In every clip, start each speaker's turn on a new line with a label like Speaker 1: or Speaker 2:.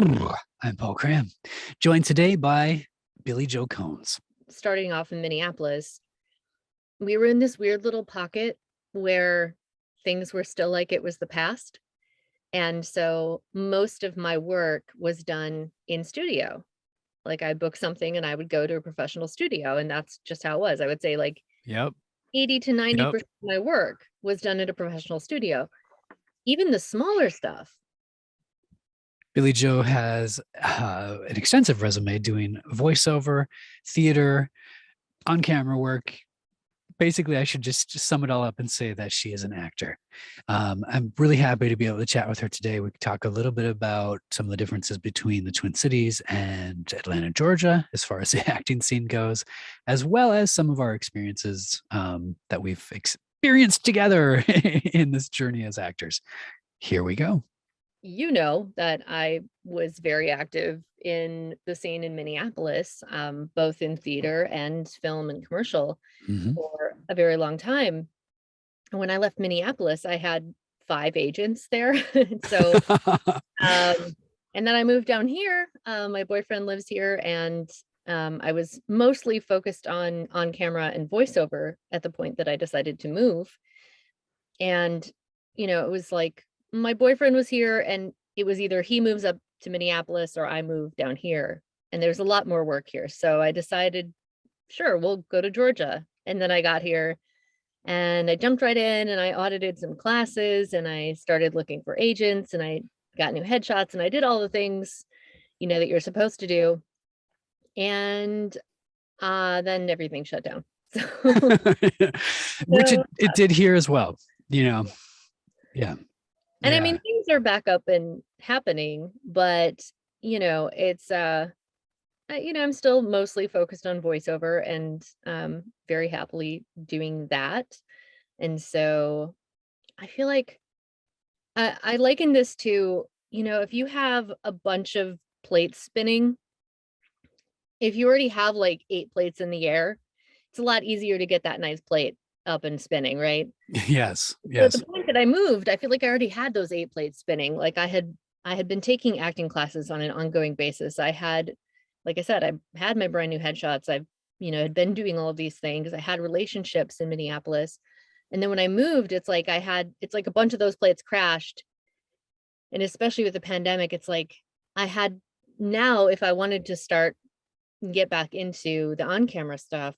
Speaker 1: I'm Paul Cram, joined today by Billie Jo Konze.
Speaker 2: Starting off in Minneapolis, we were in this weird little pocket where things were still like it was the past. And so most of my work was done in studio. Like I booked something and I would go to a professional studio, and that's just how it was. I would say like
Speaker 1: Yep,
Speaker 2: 80 to
Speaker 1: yep.
Speaker 2: 90% of my work was done at a professional studio. Even the smaller stuff.
Speaker 1: Billie Jo has an extensive resume doing voiceover, theater, on camera work. Basically, I should just sum it all up and say that she is an actor. I'm really happy to be able to chat with her today. We can talk a little bit about some of the differences between the Twin Cities and Atlanta, Georgia, as far as the acting scene goes, as well as some of our experiences that we've experienced together in this journey as actors. Here we go.
Speaker 2: You know that I was very active in the scene in Minneapolis, both in theater and film and commercial
Speaker 1: Mhm.
Speaker 2: for a very long time. And when I left Minneapolis, I had 5 agents there. So, um, and then I moved down here. My boyfriend lives here, and I was mostly focused on camera and voiceover at the point that I decided to move. And, it was like my boyfriend was here, and it was either he moves up to Minneapolis or I move down here. And there's a lot more work here. So I decided, sure, we'll go to Georgia. And then I got here and I jumped right in and I audited some classes and I started looking for agents and I got new headshots and I did all the things, that you're supposed to do. And then everything shut down. So,
Speaker 1: Which it,
Speaker 2: so
Speaker 1: it did here as well, you know. Yeah.
Speaker 2: and I mean,
Speaker 1: Yeah.
Speaker 2: things are back up and happening, but it's I'm still mostly focused on voiceover and very happily doing that. And so I feel like I liken this to, if you have a bunch of plates spinning, if you already have like 8 plates in the air, it's a lot easier to get that nice plate up and spinning, right?
Speaker 1: Yes.
Speaker 2: So at the
Speaker 1: Yes.
Speaker 2: point that I moved, I feel like I already had those 8 plates spinning. Like I had been taking acting classes on an ongoing basis. I had, like I said, I had my brand new headshots. I've, had been doing all of these things. I had relationships in Minneapolis. And then when I moved, it's like a bunch of those plates crashed. And especially with the pandemic, it's like I had now, if I wanted to start and get back into the on-camera stuff,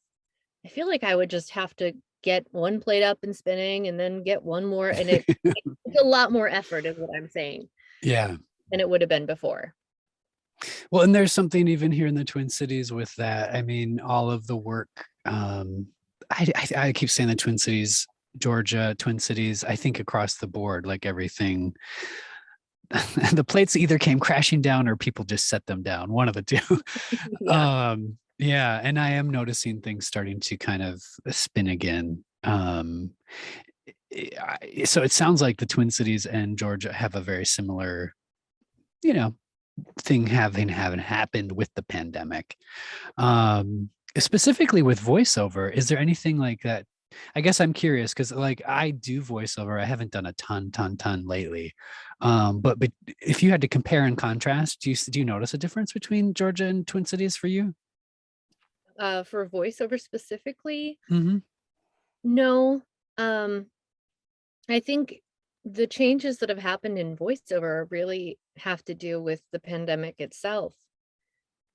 Speaker 2: I feel like I would just have to get one plate up and spinning and then get one more. And it's a lot more effort is what I'm saying
Speaker 1: Yeah.
Speaker 2: than it would have been before.
Speaker 1: Well, and there's something even here in the Twin Cities with that. I mean, all of the work. I keep saying the Twin Cities, Georgia, Twin Cities. I think across the board, like everything, the plates either came crashing down or people just set them down. One of the two.
Speaker 2: Yeah.
Speaker 1: Yeah, and I am noticing things starting to kind of spin again. So it sounds like the Twin Cities and Georgia have a very similar, you know, thing having happened with the pandemic. Specifically with voiceover, is there anything like that? I guess I'm curious because like I do voiceover. I haven't done a ton lately. But if you had to compare and contrast, do you notice a difference between Georgia and Twin Cities for you?
Speaker 2: For voiceover specifically,
Speaker 1: Hmm.
Speaker 2: no. Um, I think the changes that have happened in voiceover really have to do with the pandemic itself.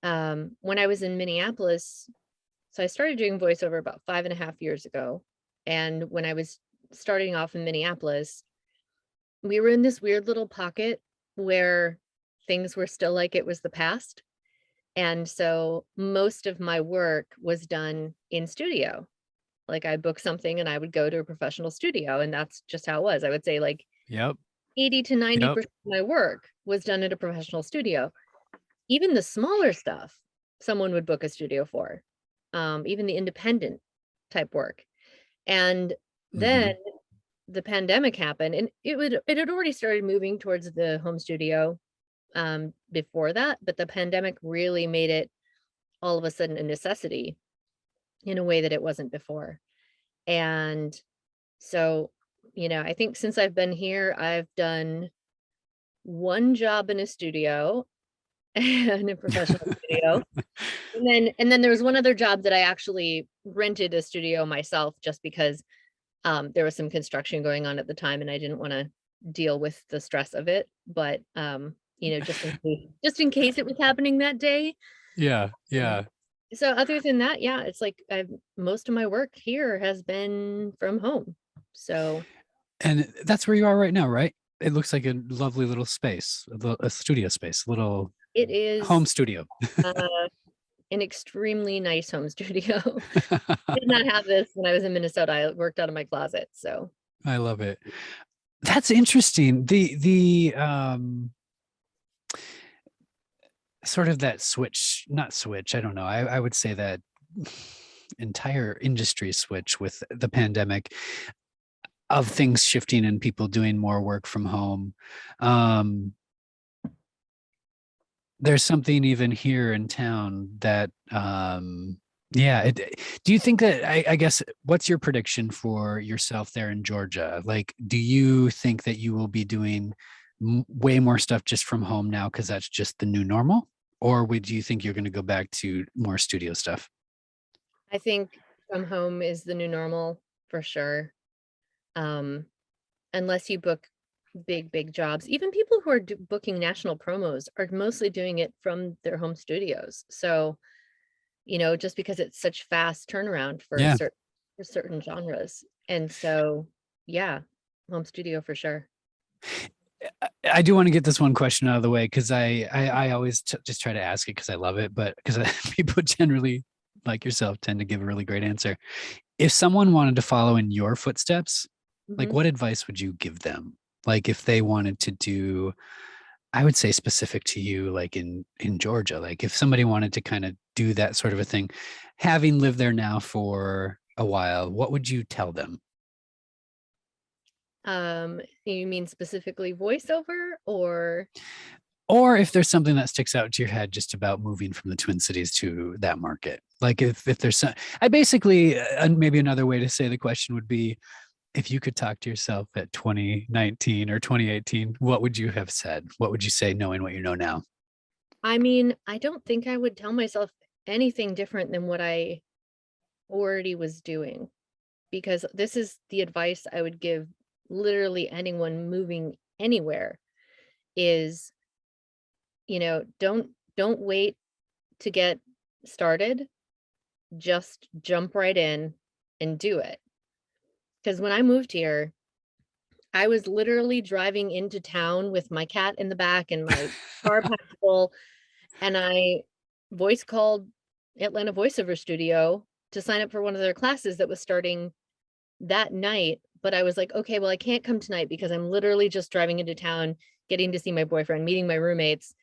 Speaker 2: When I was in Minneapolis, so I started doing voiceover about 5.5 years ago. And when I was starting off in Minneapolis, we were in this weird little pocket where things were still like it was the past. And so most of my work was done in studio. Like I booked something and I would go to a professional studio, and that's just how it was. I would say like
Speaker 1: Yep.
Speaker 2: 80 to
Speaker 1: Yep.
Speaker 2: 90% of my work was done at a professional studio. Even the smaller stuff, someone would book a studio for, even the independent type work. And then
Speaker 1: Hmm.
Speaker 2: the pandemic happened, and it had already started moving towards the home studio before that, but the pandemic really made it all of a sudden a necessity in a way that it wasn't before. And so, I think since I've been here, I've done one job in a studio. in a professional studio. And then there was one other job that I actually rented a studio myself just because there was some construction going on at the time and I didn't want to deal with the stress of it. But just in case it was happening that day.
Speaker 1: Yeah,
Speaker 2: Um,
Speaker 1: yeah.
Speaker 2: so other than that, yeah, it's like most of my work here has been from home. So
Speaker 1: And that's where you are right now, right? It looks like a lovely little space, a studio space, a little
Speaker 2: it
Speaker 1: home
Speaker 2: is
Speaker 1: studio.
Speaker 2: uh, an extremely nice home studio. Did not have this when I was in Minnesota. I worked out of my closet. So
Speaker 1: I love it. That's interesting. The sort of that switch, not switch, I don't know. I would say that entire industry switch with the pandemic of things shifting and people doing more work from home. Um, there's something even here in town that yeah, do you think that I guess what's your prediction for yourself there in Georgia? Like, do you think that you will be doing way more stuff just from home now because that's just the new normal? Or would you think you're going to go back to more studio stuff?
Speaker 2: I think from home is the new normal for sure. Um, Unless you book big jobs, even people who are booking national promos are mostly doing it from their home studios. So, just because it's such fast turnaround
Speaker 1: Yeah.
Speaker 2: for certain genres. And so, yeah, home studio for sure.
Speaker 1: I do want to get this one question out of the way because I always just try to ask it because I love it, but because people generally like yourself tend to give a really great answer. If someone wanted to follow in your footsteps, like
Speaker 2: Mhm.
Speaker 1: what advice would you give them? Like if they wanted to do, I would say specific to you, like in Georgia, like if somebody wanted to kind of do that sort of a thing, having lived there now for a while, what would you tell them?
Speaker 2: You mean specifically voiceover or
Speaker 1: Or if there's something that sticks out to your head just about moving from the Twin Cities to that market. Like if there's some, I basically, maybe another way to say the question would be, if you could talk to yourself at 2019 or 2018, what would you have said? What would you say knowing what you know now?
Speaker 2: I mean, I don't think I would tell myself anything different than what I already was doing, because this is the advice I would give literally anyone moving anywhere is, don't wait to get started, just jump right in and do it. Because when I moved here, I was literally driving into town with my cat in the back and my car packed full, and I voice called Atlanta Voiceover Studio to sign up for one of their classes that was starting that night. But I was like, okay, well, I can't come tonight because I'm literally just driving into town, getting to see my boyfriend, meeting my roommates,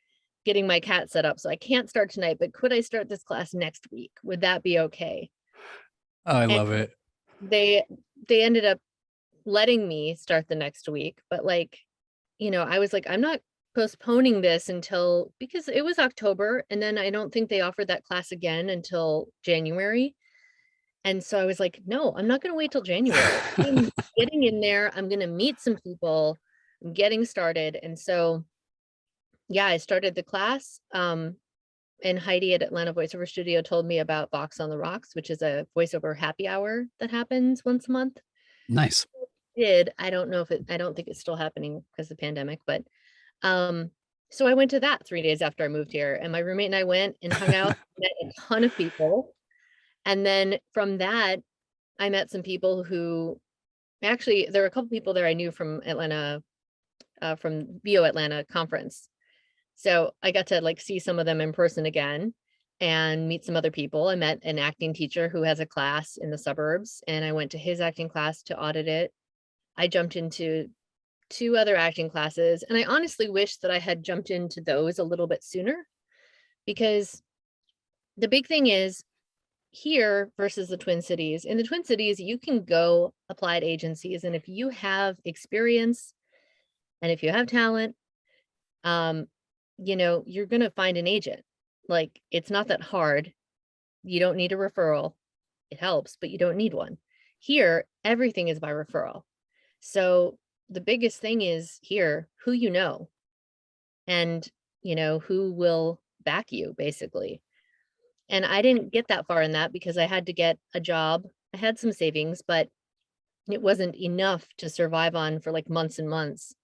Speaker 2: getting my cat set up. So I can't start tonight, but could I start this class next week? Would that be okay?
Speaker 1: Oh, I
Speaker 2: And
Speaker 1: love it.
Speaker 2: they they ended up letting me start the next week, but like, I was like, I'm not postponing this until, because it was October and then I don't think they offered that class again until January. And so I was like, no, I'm not going to wait till January. I'm getting in there. I'm going to meet some people. I'm getting started. And so, yeah, I started the class. And Heidi at Atlanta Voiceover Studio told me about Box on the Rocks, which is a voiceover happy hour that happens once a month.
Speaker 1: Nice.
Speaker 2: I don't know if I don't think it's still happening because of the pandemic, but um, so I went to that 3 days after I moved here, and my roommate and I went and hung out, met a ton of people. And then from that, I met some people who actually, there were a couple people there I knew from Atlanta, from VO Atlanta conference. So I got to like see some of them in person again and meet some other people. I met an acting teacher who has a class in the suburbs, and I went to his acting class to audit it. I jumped into two other acting classes, and I honestly wish that I had jumped into those a little bit sooner, because the big thing is here versus the Twin Cities. In the Twin Cities, you can go apply at agencies, and if you have experience and if you have talent, um, you're gonna find an agent. Like, it's not that hard. You don't need a referral. It helps, but you don't need one. Here, everything is by referral. So the biggest thing is here, who you know, and who will back you basically. And I didn't get that far in that because I had to get a job. I had some savings, but it wasn't enough to survive on for like months and months.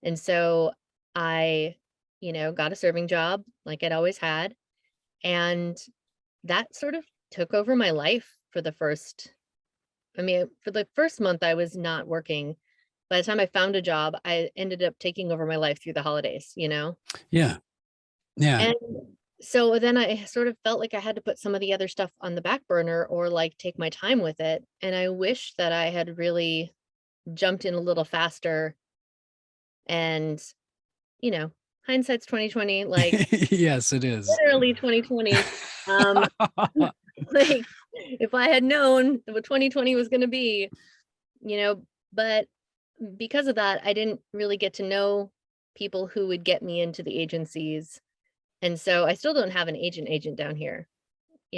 Speaker 2: And so I, got a serving job like I'd always had. And that sort of took over my life for the first, for the first month I was not working. By the time I found a job, I ended up taking over my life through the holidays,
Speaker 1: Yeah. Yeah.
Speaker 2: And so then I sort of felt like I had to put some of the other stuff on the back burner or like take my time with it. And I wish that I had really jumped in a little faster and, you know, hindsight's 2020, like
Speaker 1: Yes, it is.
Speaker 2: literally 2020. Um, like if I had known what 2020 was going to be, but because of that, I didn't really get to know people who would get me into the agencies. And so I still don't have an agent down here,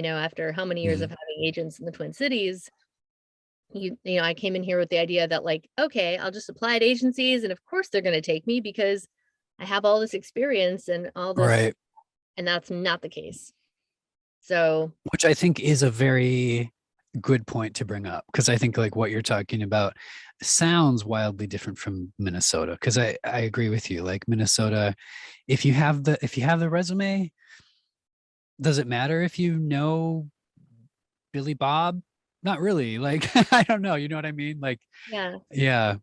Speaker 2: after how many years of
Speaker 1: Mhm.
Speaker 2: having agents in the Twin Cities. I came in here with the idea that like, okay, I'll just apply at agencies and of course they're going to take me because I have all this experience and all this,
Speaker 1: Right.
Speaker 2: and that's not the case. So,
Speaker 1: Which I think is a very good point to bring up, because I think like what you're talking about sounds wildly different from Minnesota. Because I agree with you. Like Minnesota, if you have the resume, does it matter if you know Billy Bob? Not really. Like I don't know. You know what I mean? Like
Speaker 2: yeah,
Speaker 1: yeah.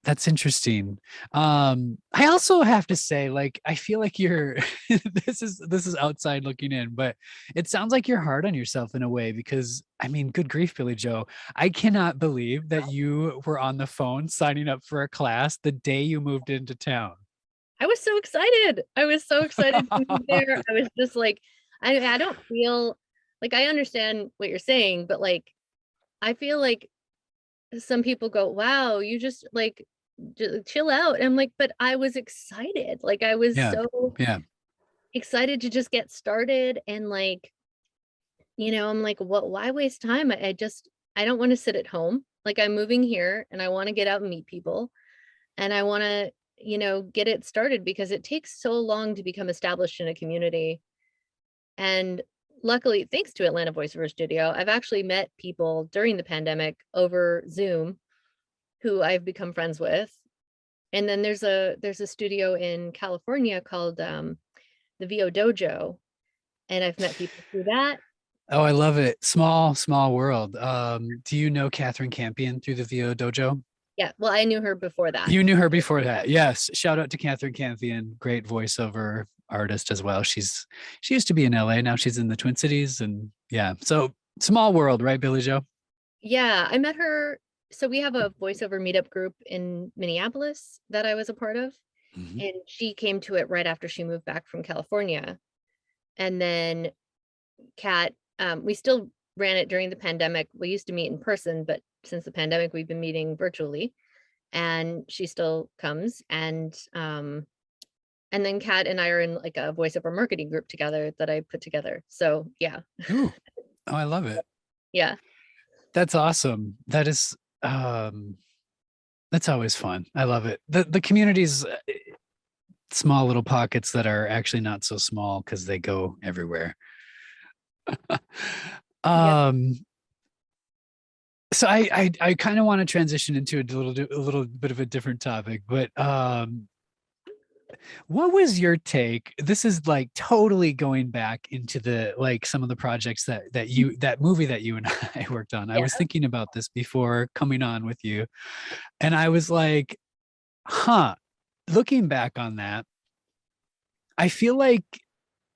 Speaker 1: That's interesting. I also have to say, like, I feel like you're this is outside looking in, but it sounds like you're hard on yourself in a way because I mean, good grief, Billy Joe. I cannot believe that you were on the phone signing up for a class the day you moved into town.
Speaker 2: I was so excited. I was so excited to move there. I was just like, I don't feel like I understand what you're saying, but like, I feel like some people go, wow, you just like chill out. And I'm like, but I was excited. Like I was
Speaker 1: Yeah.
Speaker 2: so
Speaker 1: Yeah.
Speaker 2: excited to just get started. And like, I'm like, what, why waste time? I don't want to sit at home. Like I'm moving here and I want to get out and meet people and I want to, get it started because it takes so long to become established in a community. And luckily, thanks to Atlanta Voiceover Studio, I've actually met people during the pandemic over Zoom who I've become friends with. And then there's a studio in California called the VO Dojo, and I've met people through that.
Speaker 1: Oh, I love it. Small world. Do you know Catherine Campion through the VO Dojo?
Speaker 2: Yeah, well, I knew her before that.
Speaker 1: You knew her before that. Yes. Shout out to Catherine Campion, great voiceover artist as well. She used to be in LA. Now she's in the Twin Cities. And yeah. So small world, right, Billy Joe?
Speaker 2: Yeah, I met her. So we have a voiceover meetup group in Minneapolis that I was a part of,
Speaker 1: Mhm.
Speaker 2: and she came to it right after she moved back from California. And then Kat, we still ran it during the pandemic. We used to meet in person, but since the pandemic, we've been meeting virtually. And she still comes. And then Kat and I are in like a voiceover marketing group together that I put together. So yeah,
Speaker 1: Ooh. Oh, I love it.
Speaker 2: yeah,
Speaker 1: That's awesome. That's always fun. I love it. The communities, small little pockets that are actually not so small because they go everywhere.
Speaker 2: yeah.
Speaker 1: um so I kind of want to transition into a little bit of a different topic, but what was your take? This is like totally going back into the like some of the projects that movie that you and I worked on. I
Speaker 2: Yeah.
Speaker 1: was thinking about this before coming on with you, and I was like, huh, looking back on that, I feel like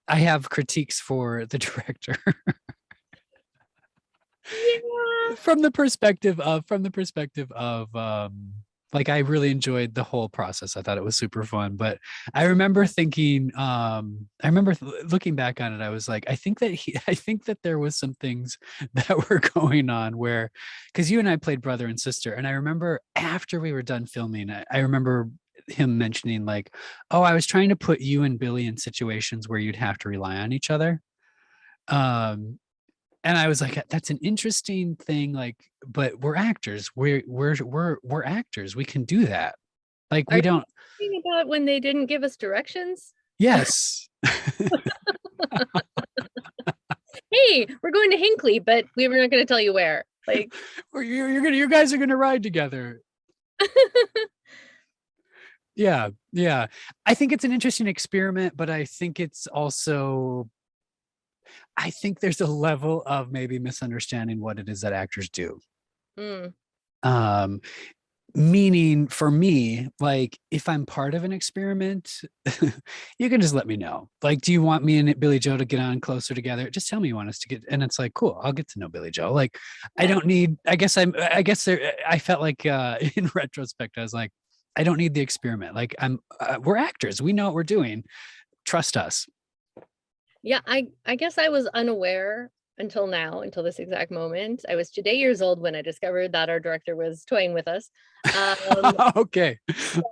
Speaker 1: I have critiques for the director
Speaker 2: Yeah.
Speaker 1: from the perspective of like I really enjoyed the whole process. I thought it was super fun, but I remember thinking looking back on it, I was like, I think that there was some things that were going on where, because you and I played brother and sister, and I remember after we were done filming, I remember him mentioning like, oh, I was trying to put you and Billy in situations where you'd have to rely on each other. um and I was like, that's an interesting thing, like, but we're actors. We're actors. We can do that. Like
Speaker 2: Are
Speaker 1: we
Speaker 2: you
Speaker 1: don't.
Speaker 2: talking about when they didn't give us directions?
Speaker 1: Yes.
Speaker 2: going to Hinckley, but we were not going to tell you where. Like,
Speaker 1: or you guys are gonna ride together. Yeah, yeah. I think it's an interesting experiment, but I think it's also, I think there's a level of maybe misunderstanding what it is that actors do.
Speaker 2: mm,
Speaker 1: Um, Meaning for me, like if I'm part of an experiment, you can just let me know. Like, do you want me and Billie Jo to get on closer together? Just tell me you want us to get, and it's like, cool, I'll get to know Billie Jo. Like, I
Speaker 2: yeah.
Speaker 1: don't need, I guess there, I felt like in retrospect, I was like, I don't need the experiment. Like we're actors. We know what we're doing. Trust us.
Speaker 2: Yeah, I guess I was unaware until now, until this exact moment. I was 2 years old when I discovered that our director was toying with us.
Speaker 1: Okay.
Speaker 2: So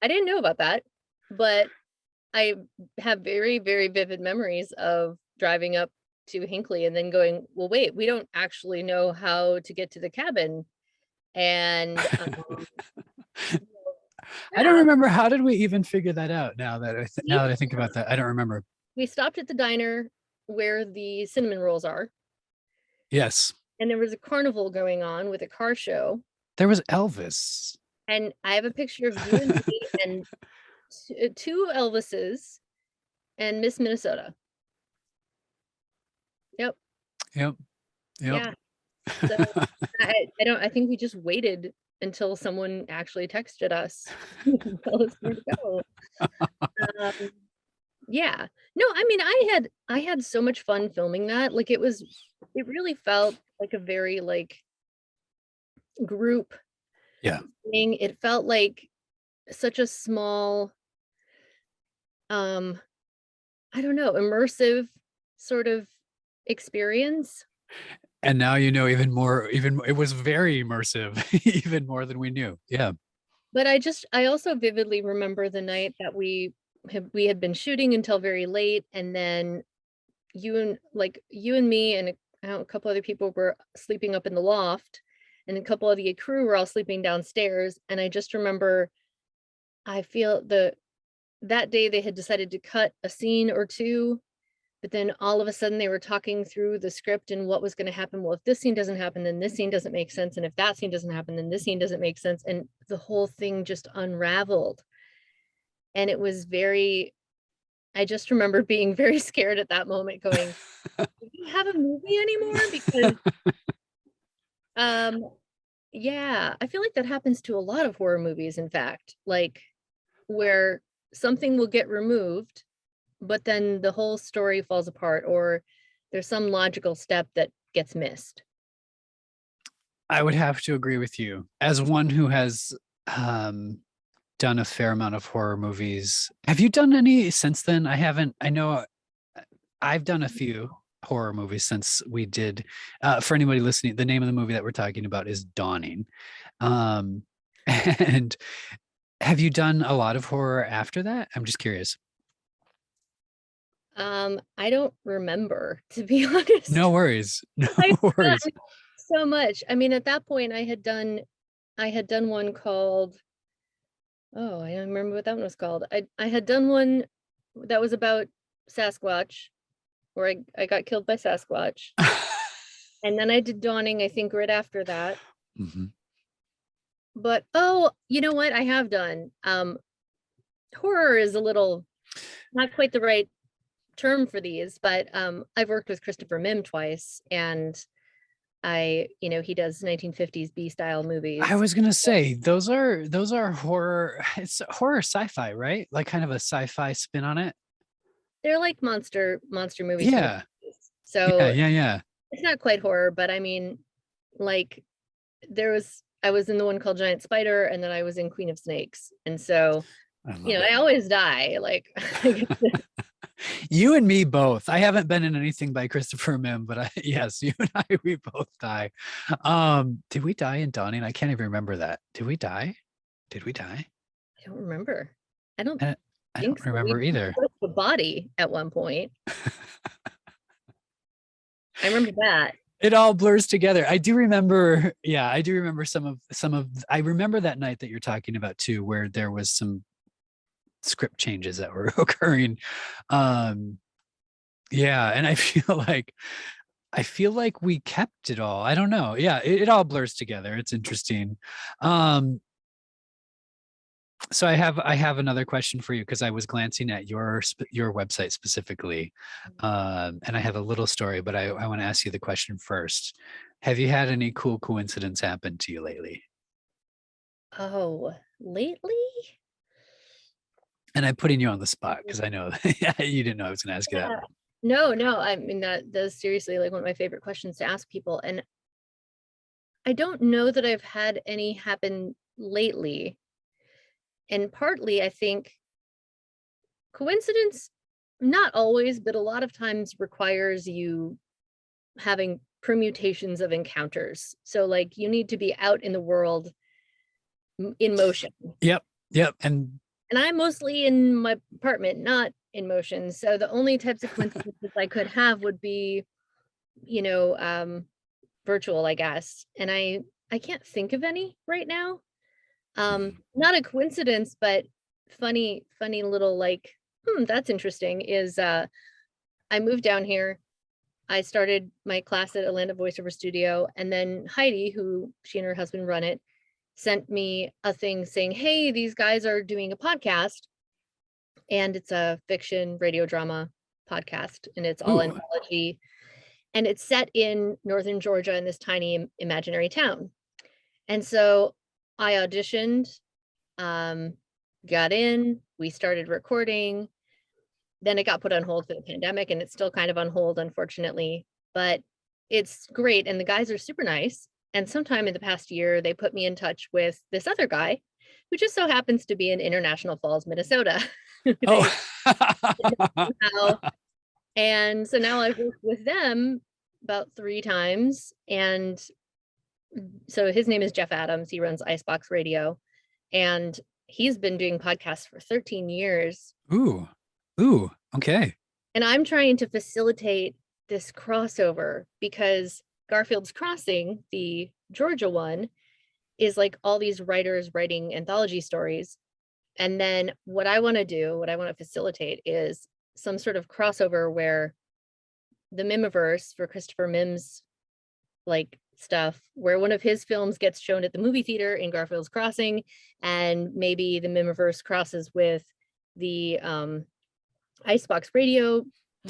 Speaker 2: I didn't know about that, but I have very, very vivid memories of driving up to Hinckley and then going, well, wait, we don't actually know how to get to the cabin. And
Speaker 1: I don't
Speaker 2: yeah,
Speaker 1: remember, how did we even figure that out now that
Speaker 2: we
Speaker 1: now that I think about that. I don't remember.
Speaker 2: we stopped at the diner where the cinnamon rolls are,
Speaker 1: Yes.
Speaker 2: and there was a carnival going on with a car show.
Speaker 1: There was Elvis.
Speaker 2: And I have a picture of you and me and two Elvises and Miss Minnesota. Yep.
Speaker 1: Yep. Yep.
Speaker 2: Yeah. So I think we just waited until someone actually texted us and tell us where to go. Um, yeah. No, I mean, I had so much fun filming that. Like it really felt like a very like group
Speaker 1: Yeah.
Speaker 2: thing. It felt like such a small, I don't know, immersive sort of experience.
Speaker 1: And now you know even more, even it was very immersive, even more than we knew. Yeah.
Speaker 2: But I also vividly remember the night that we had been shooting until very late, and then you and me and a couple other people were sleeping up in the loft, and a couple of the crew were all sleeping downstairs. And I just remember I feel that day they had decided to cut a scene or two, but then all of a sudden they were talking through the script and what was going to happen. Well, if this scene doesn't happen, then this scene doesn't make sense. And if that scene doesn't happen, then this scene doesn't make sense. And the whole thing just unraveled. And it was I just remember being very scared at that moment going, do we have a movie anymore? Because, yeah, I feel like that happens to a lot of horror movies, in fact, like where something will get removed but then the whole story falls apart or there's some logical step that gets missed.
Speaker 1: I would have to agree with you. As one who has done a fair amount of horror movies, have you done any since then? I haven't. I know I've done a few horror movies since we did. For anybody listening, the name of the movie that we're talking about is Dawning. And have you done a lot of horror after that? I'm just curious.
Speaker 2: I don't remember, to be honest.
Speaker 1: No worries. No
Speaker 2: I've
Speaker 1: worries.
Speaker 2: done so much. I mean, at that point I had done one called, oh, I don't remember what that one was called. I had done one that was about Sasquatch, where I got killed by Sasquatch. And then I did Dawning, I think, right after that.
Speaker 1: Mm-hmm.
Speaker 2: But oh, you know what I have done? Horror is a little not quite the right term for these, but I've worked with Christopher Mim twice, and he does 1950s B style movies.
Speaker 1: I was gonna say those are horror. It's horror sci-fi, right? Like kind of a sci-fi spin on it.
Speaker 2: They're like monster movies.
Speaker 1: Yeah.
Speaker 2: So
Speaker 1: Yeah.
Speaker 2: it's not quite horror, but I mean, like I was in the one called Giant Spider, and then I was in Queen of Snakes, and so I always die. Like
Speaker 1: you and me both. I haven't been in anything by Christopher Mim, but yes, you and I, we both die. Did we die in Dawning? I can't even remember that. Did we die?
Speaker 2: I don't remember. I don't
Speaker 1: I
Speaker 2: think
Speaker 1: don't
Speaker 2: so.
Speaker 1: remember either.
Speaker 2: The body at one point. I remember that.
Speaker 1: It all blurs together. I do remember, yeah, I do remember some of I remember that night that you're talking about too, where there was some script changes that were occurring. Yeah, and I feel like I feel like we kept it all. I don't know. Yeah, it all blurs together. It's interesting. Um, so I have another question for you because I was glancing at your website specifically, and I have a little story, but I want to ask you the question first. Have you had any cool coincidence happen to you lately?
Speaker 2: Oh, lately?
Speaker 1: And I'm putting you on the spot because I know you didn't know I was going to ask you that
Speaker 2: Yeah.
Speaker 1: one.
Speaker 2: No, no, I mean, that's seriously like one of my favorite questions to ask people. And I don't know that I've had any happen lately. And partly, I think coincidence, not always, but a lot of times requires you having permutations of encounters. So, like, you need to be out in the world in motion.
Speaker 1: Yep, yep, and
Speaker 2: And I'm mostly in my apartment, not in motion. So the only types of coincidences I could have would be, you know, virtual, I guess. And I can't think of any right now. Not a coincidence, but funny little like, that's interesting is I moved down here. I started my class at Atlanta Voiceover Studio, and then Heidi, who she and her husband run it, sent me a thing saying, "Hey, these guys are doing a podcast, and it's a fiction radio drama podcast, and it's all
Speaker 1: ooh,
Speaker 2: anthology, and it's set in northern Georgia in this tiny imaginary town." And so I auditioned, um, got in, we started recording, then it got put on hold for the pandemic, and it's still kind of on hold, unfortunately, but it's great, and the guys are super nice, and sometime in the past year, they put me in touch with this other guy, who just so happens to be in International Falls, Minnesota.
Speaker 1: oh,
Speaker 2: They somehow, and so now I've worked with them about 3 times, and so his name is Jeff Adams, he runs Icebox Radio, and he's been doing podcasts for 13 years.
Speaker 1: ooh, ooh, okay.
Speaker 2: And I'm trying to facilitate this crossover because Garfield's Crossing, the Georgia one, is like all these writers writing anthology stories. And then what I want to do, what I want to facilitate is some sort of crossover where the Mimiverse for Christopher Mims like stuff, where one of his films gets shown at the movie theater in Garfield's Crossing, and maybe the Mimiverse crosses with the Icebox Radio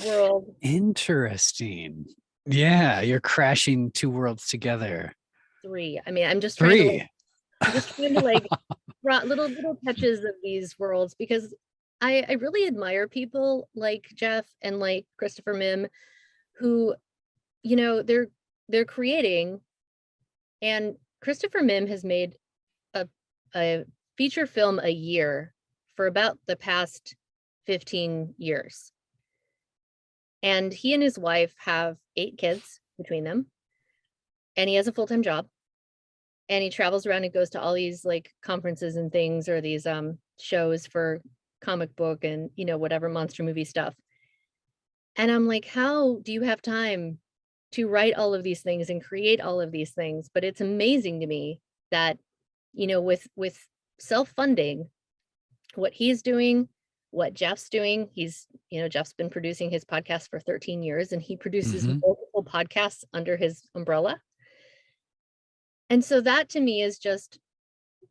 Speaker 2: world.
Speaker 1: Interesting. Yeah, you're crashing two worlds together.
Speaker 2: 3. I mean, I'm just trying to like,
Speaker 1: Three.
Speaker 2: I'm just trying to like little touches of these worlds because I really admire people like Jeff and like Christopher Mim who, you know, they're creating, and Christopher Mim has made a a feature film a year for about the past 15 years. And he and his wife have 8 kids between them, and he has a full-time job, and he travels around and goes to all these like conferences and things, or these shows for comic book and, you know, whatever monster movie stuff. And I'm like, how do you have time to write all of these things and create all of these things? But it's amazing to me that, you know, with self-funding, what he's doing, what Jeff's doing, he's, you know, Jeff's been producing his podcast for 13 years, and he produces
Speaker 1: Mhm.
Speaker 2: multiple podcasts under his umbrella. And so that to me is just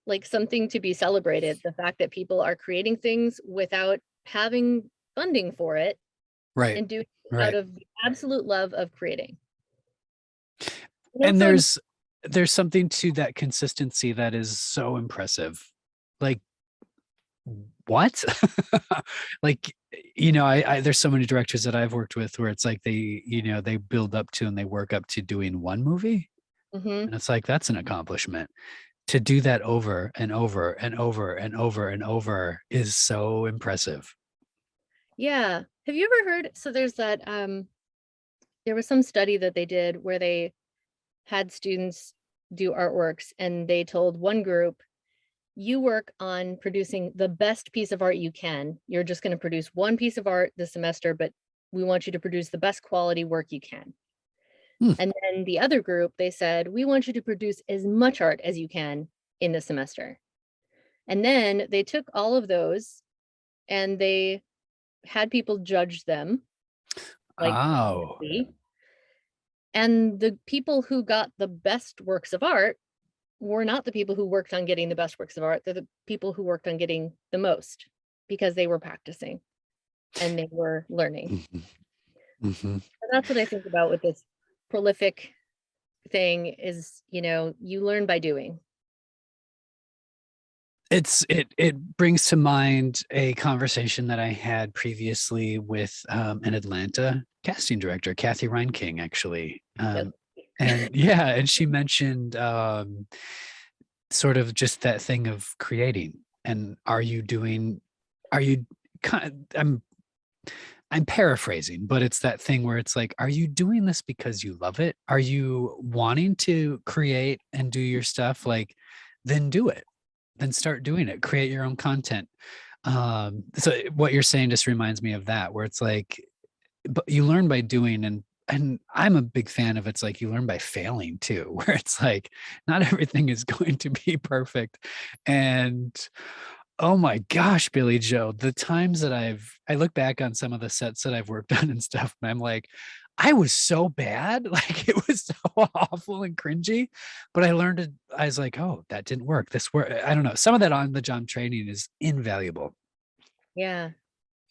Speaker 2: like something to be celebrated, the fact that people are creating things without having funding for it
Speaker 1: Right,
Speaker 2: and doing it out
Speaker 1: right.
Speaker 2: of the absolute love of creating. And
Speaker 1: And
Speaker 2: also,
Speaker 1: there's something to that consistency that is so impressive. Like, what? Like, I there's so many directors that I've worked with where it's like they build up to and they work up to doing one movie.
Speaker 2: mhm,
Speaker 1: And it's like that's an accomplishment. To do that over and over and over and over and over is so impressive.
Speaker 2: yeah. Have you ever heard, so there's that there was some study that they did where they had students do artworks, and they told one group, you work on producing the best piece of art you can. You're just going to produce one piece of art this semester, but we want you to produce the best quality work you can.
Speaker 1: Hmm.
Speaker 2: And then the other group, they said, we want you to produce as much art as you can in the semester. And then they took all of those and they had people judge them, like,
Speaker 1: Oh,
Speaker 2: And the people who got the best works of art were not the people who worked on getting the best works of art. They're the people who worked on getting the most because they were practicing and they were learning. And that's what I think about with this prolific thing is, you learn by doing.
Speaker 1: It brings to mind a conversation that I had previously with an Atlanta casting director, Kathy Reinking, actually.
Speaker 2: Yep.
Speaker 1: And yeah, and she mentioned sort of just that thing of creating. And are you I'm paraphrasing, but it's that thing where it's like, are you doing this because you love it? Are you wanting to create and do your stuff? Like, then do it. Then start doing it. Create your own content. So what you're saying just reminds me of that, where it's like, but you learn by doing, and I'm a big fan of it's like you learn by failing too, where it's like not everything is going to be perfect. And oh my gosh, Billie Jo, the times that I look back on some of the sets that I've worked on and stuff, and I'm like, I was so bad. Like it was so awful and cringy, but I learned it. I was like, oh, that didn't work. This work. I don't know. Some of that on the job training is invaluable.
Speaker 2: Yeah.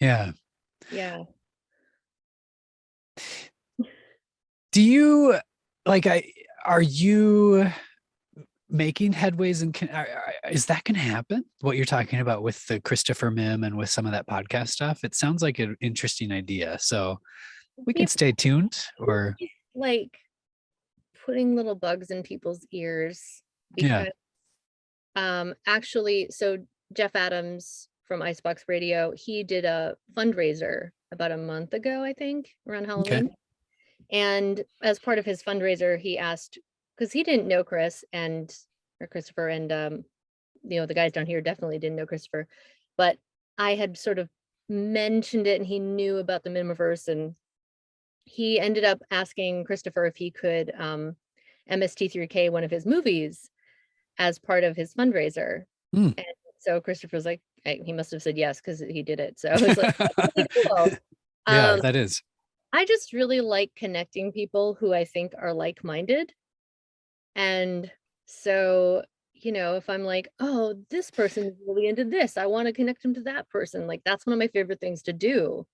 Speaker 1: Yeah.
Speaker 2: Yeah.
Speaker 1: Do you are you making headways and is that going to happen? What you're talking about with the Christopher Mim and with some of that podcast stuff? It sounds like an interesting idea. So we could stay tuned or
Speaker 2: like putting little bugs in people's ears
Speaker 1: yeah.
Speaker 2: because actually, so Jeff Adams from Icebox Radio, he did a fundraiser about a month ago, I think, around
Speaker 1: Okay.
Speaker 2: Halloween. And as part of his fundraiser, he asked, because he didn't know Christopher, and the guys down here definitely didn't know Christopher, but I had sort of mentioned it and he knew about the Mimiverse, and he ended up asking Christopher if he could MST3K one of his movies as part of his fundraiser.
Speaker 1: Mm.
Speaker 2: And so Christopher was like, he must have said yes because he did it. So I was like, that's really cool.
Speaker 1: Yeah, that is.
Speaker 2: I just really like connecting people who I think are like-minded. And so, if I'm like, oh, this person is really into this, I want to connect them to that person. Like, that's one of my favorite things to do.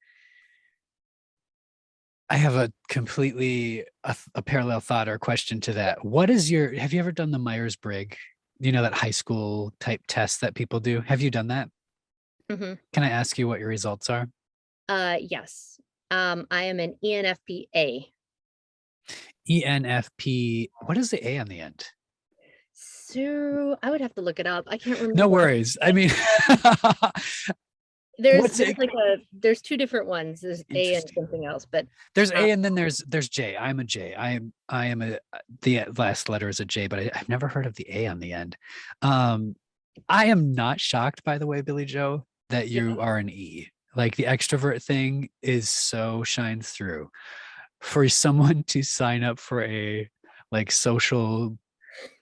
Speaker 1: I have a completely a parallel thought or question to that. Have you ever done the Myers-Briggs? That high school type test that people do? Have you done that?
Speaker 2: Mm-hmm.
Speaker 1: Can I ask you what your results are?
Speaker 2: Yes. I am an ENFPA.
Speaker 1: ENFP. What is the A on the end?
Speaker 2: So I would have to look it up. I can't remember.
Speaker 1: No worries. I mean,
Speaker 2: there's two different ones. There's A and something else, but
Speaker 1: there's A and then there's J. I'm a J. The last letter is a J, but I've never heard of the A on the end. I am not shocked, by the way, Billie Jo, that you are an E. Like the extrovert thing shines through. For someone to sign up for a social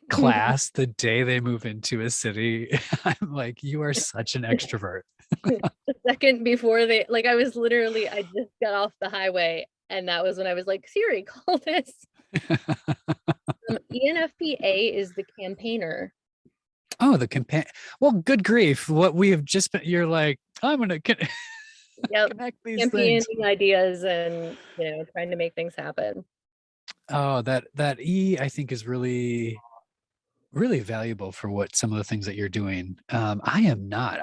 Speaker 1: class the day they move into a city, I'm like, you are such an extrovert.
Speaker 2: The second before I just got off the highway, and that was when I was like, Siri, call this. ENFPA is the campaigner.
Speaker 1: Oh, the campaign. Well, good grief. What we have just been, you're like, I'm going to connect these
Speaker 2: campaigning
Speaker 1: things.
Speaker 2: ideas and, trying to make things happen.
Speaker 1: Oh, that E, I think, is really, really valuable for what some of the things that you're doing. I am not.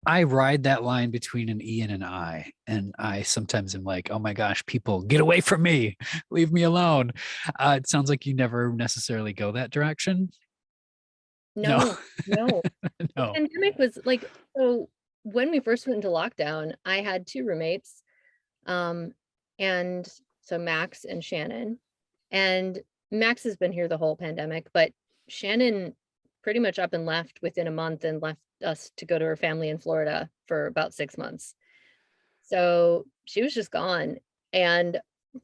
Speaker 1: I ride that line between an E and an I. And I sometimes am like, oh my gosh, people get away from me. Leave me alone. It sounds like you never necessarily go that direction.
Speaker 2: No.
Speaker 1: No.
Speaker 2: The pandemic was so when we first went into lockdown, I had two roommates. And so Max and Shannon. And Max has been here the whole pandemic, but Shannon pretty much up and left within a month and left us to go to her family in Florida for about 6 months. So she was just gone. And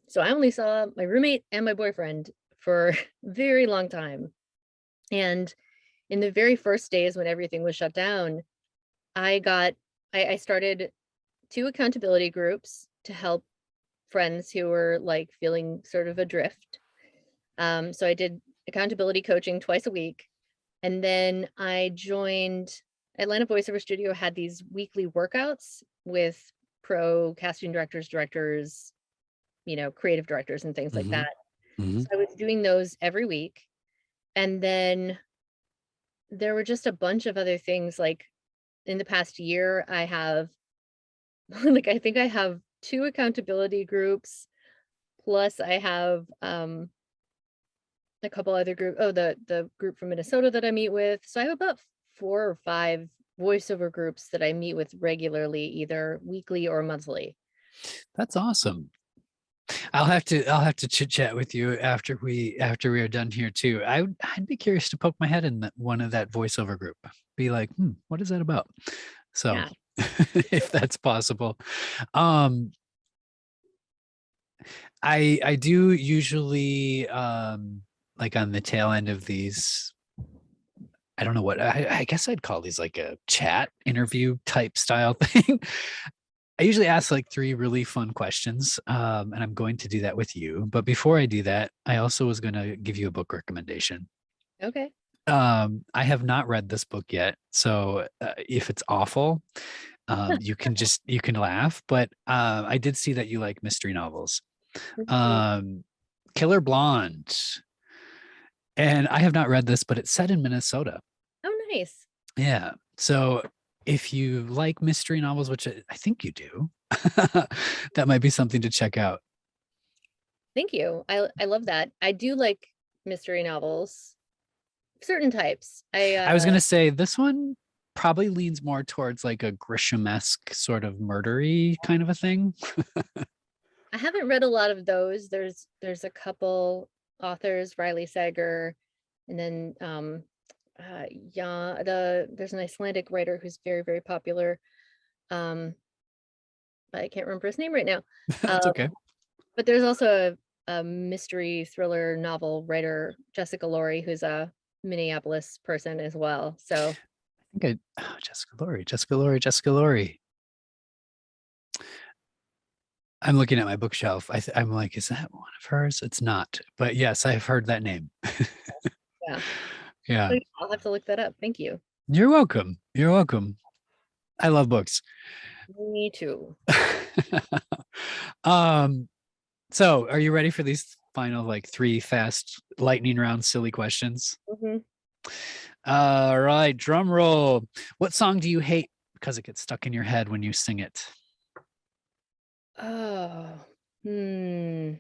Speaker 2: so I only saw my roommate and my boyfriend for a very long time. And in the very first days when everything was shut down, I started 2 accountability groups to help friends who were like feeling sort of adrift. So I did accountability coaching twice a week. And then I joined Atlanta Voiceover Studio, had these weekly workouts with pro casting directors, creative directors and things like
Speaker 1: Hmm.
Speaker 2: that.
Speaker 1: Hmm.
Speaker 2: So I was doing those every week. And then there were just a bunch of other things. Like in the past year, I have like I think I have 2 accountability groups, plus I have a couple other the group from Minnesota that I meet with. So I have about 4 or 5 voiceover groups that I meet with regularly, either weekly or monthly.
Speaker 1: That's awesome. I'll have to chit chat with you after we are done here too. I'd be curious to poke my head in one of that voiceover group. Be like, what is that about? So
Speaker 2: Yeah.
Speaker 1: if that's possible. Um I do usually like on the tail end of these, I don't know what I guess I'd call these like a chat interview type style thing. I usually ask like 3 really fun questions, and I'm going to do that with you. But before I do that, I also was going to give you a book recommendation.
Speaker 2: Okay.
Speaker 1: I have not read this book yet, so if it's awful, you can laugh. But I did see that you like mystery novels.
Speaker 2: Mhm.
Speaker 1: Um, Killer Blonde, and I have not read this, but it's set in Minnesota.
Speaker 2: Oh, nice.
Speaker 1: Yeah. So if you like mystery novels, which I think you do, that might be something to check out.
Speaker 2: Thank you. I love that. I do like mystery novels, certain types.
Speaker 1: I was gonna say this one probably leans more towards like a Grisham-esque sort of murdery kind of a thing.
Speaker 2: I haven't read a lot of those. There's a couple authors, Riley Sager, and then yeah, there's an Icelandic writer who's very, very popular. Um, I can't remember his name right now.
Speaker 1: That's okay.
Speaker 2: But there's also a mystery thriller novel writer, Jessica Laurie, who's a Minneapolis person as well. So
Speaker 1: I think Jessica Laurie. I'm looking at my bookshelf. I'm like, is that one of hers? It's not, but yes, I've heard that name.
Speaker 2: yeah.
Speaker 1: Yeah.
Speaker 2: So I'll have to look that up. Thank you.
Speaker 1: You're welcome. You're welcome. I love books.
Speaker 2: Me too.
Speaker 1: um, so are you ready for these final like 3 fast lightning round silly questions?
Speaker 2: Mhm.
Speaker 1: All right, drum roll. What song do you hate because it gets stuck in your head when you sing it?
Speaker 2: Oh, hmm.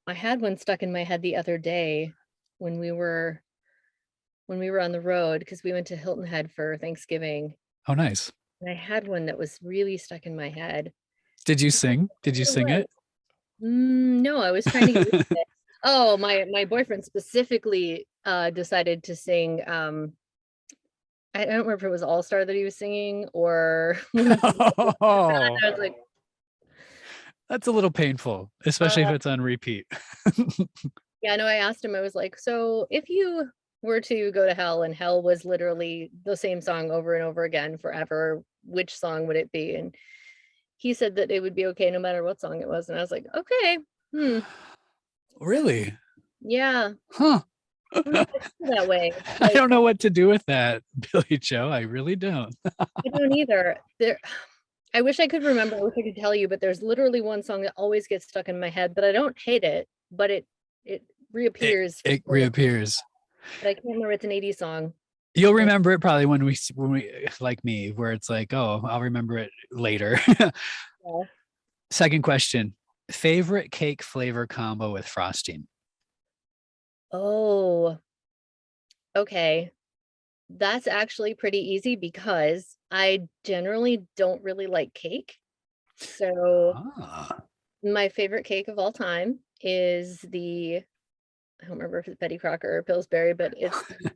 Speaker 2: I had one stuck in my head the other day when we were on the road because we went to Hilton Head for Thanksgiving.
Speaker 1: Oh, nice.
Speaker 2: And I had one that was really stuck in my head.
Speaker 1: Did you
Speaker 2: I don't
Speaker 1: sing? Did you
Speaker 2: know what
Speaker 1: sing
Speaker 2: it
Speaker 1: it?
Speaker 2: was. No, I was trying to get rid of it. Oh, my boyfriend specifically decided to sing I don't remember if it was All Star that he was singing or one of the
Speaker 1: Oh,
Speaker 2: I was like,
Speaker 1: that's a little painful, especially if
Speaker 2: uh,
Speaker 1: it's on repeat.
Speaker 2: yeah, no, I asked him, I was like, so if you were to go to hell and hell was literally the same song over and over again forever, which song would it be? And he said that it would be okay no matter what song it was. And I was like, okay,
Speaker 1: Really?
Speaker 2: yeah,
Speaker 1: Huh.
Speaker 2: I'm not gonna feel that way.
Speaker 1: I
Speaker 2: Like,
Speaker 1: don't know what to do with that, Billie Jo. I really don't.
Speaker 2: I don't either. I wish I could remember, I wish I could tell you, but there's literally one song that always gets stuck in my head, but I don't hate it, but it
Speaker 1: It
Speaker 2: reappears
Speaker 1: it
Speaker 2: frequently,
Speaker 1: reappears.
Speaker 2: but I can't remember it's an 80s song.
Speaker 1: You'll
Speaker 2: And
Speaker 1: remember it probably when we like me, where it's like, oh, I'll remember it later.
Speaker 2: yeah.
Speaker 1: Second question. Favorite cake flavor combo with frosting?
Speaker 2: Oh, okay. That's actually pretty easy because I generally don't really like cake. So
Speaker 1: Ah,
Speaker 2: my favorite cake of all time is I don't remember if it's Betty Crocker or Pillsbury, but it's the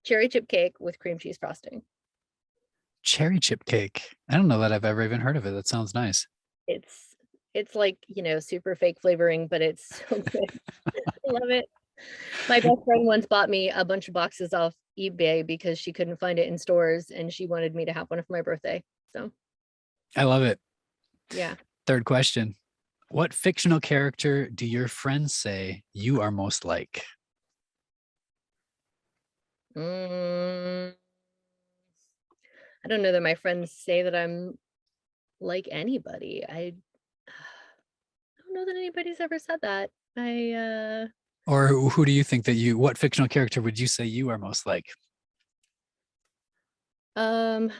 Speaker 2: cherry chip cake with cream cheese frosting.
Speaker 1: cherry chip cake. I don't know that I've ever even heard of it. That sounds nice.
Speaker 2: It's it's like, super fake flavoring, but it's so good. I love it. My best friend once bought me a bunch of boxes off eBay because she couldn't find it in stores and she wanted me to have one for my birthday. So,
Speaker 1: I love it.
Speaker 2: yeah.
Speaker 1: Third question. What fictional character do your friends say you are most like?
Speaker 2: Mm, I don't know that my friends say that I'm like anybody. I don't know that anybody's ever said that.
Speaker 1: Or who do you think that what fictional character would you say you are most like?
Speaker 2: um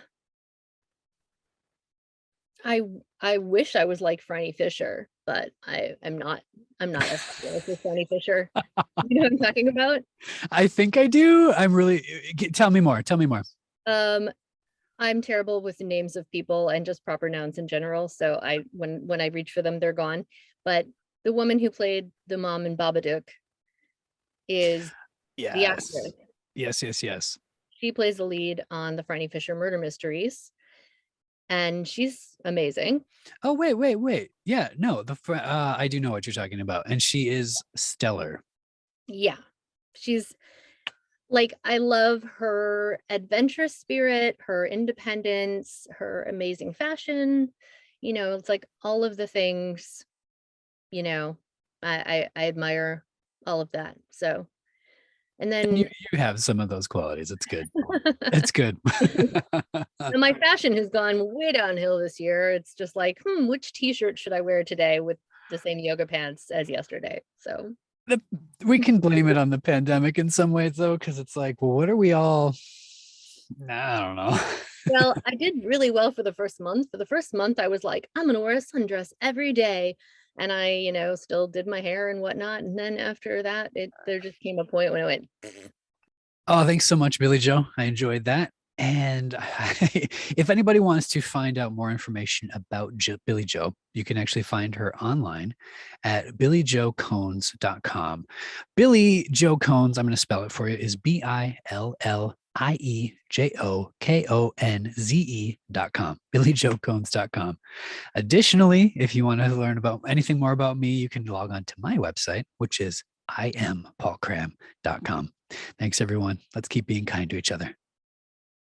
Speaker 2: I I wish I was like Franny Fisher, but I'm not. I'm not as fabulous as Franny Fisher. You know what I'm talking about?
Speaker 1: I think I do. I'm really, tell me more. Tell me more.
Speaker 2: Um, I'm terrible with the names of people and just proper nouns in general. So when I reach for them, they're gone. But the woman who played the mom in Babadook is the
Speaker 1: Yes.
Speaker 2: actress.
Speaker 1: Yes, yes, yes.
Speaker 2: She plays the lead on the Franny Fisher murder mysteries, and she's amazing.
Speaker 1: Oh, wait, wait, wait. Yeah, no, I do know what you're talking about. And she is stellar.
Speaker 2: Yeah, she's like, I love her adventurous spirit, her independence, her amazing fashion. It's like all of the things, you know, I admire all of that. So, and
Speaker 1: And
Speaker 2: then
Speaker 1: you have some of those qualities. It's good. It's good.
Speaker 2: and my fashion has gone way downhill this year. It's just like, which t-shirt should I wear today with the same yoga pants as yesterday? So
Speaker 1: We can blame it on the pandemic in some ways, though, because it's like, well, what are we all? Nah, I don't know.
Speaker 2: well, I did really well for the first month. For the first month, I was like, I'm gonna wear a sundress every day. And I, still did my hair and whatnot. And then after that, there just came a point when I went,
Speaker 1: Oh, thanks so much, Billie Jo. I enjoyed that. And if anybody wants to find out more information about Billie Jo, you can actually find her online at billiejokonze.com. Billie Jo Konze, I'm going to spell it for you, is BillieJokonze.com. BillieJoKonze.com. Additionally, if you want to learn about anything more about me, you can log on to my website, which is IamPaulCram.com. Thanks, everyone. Let's keep being kind to each other.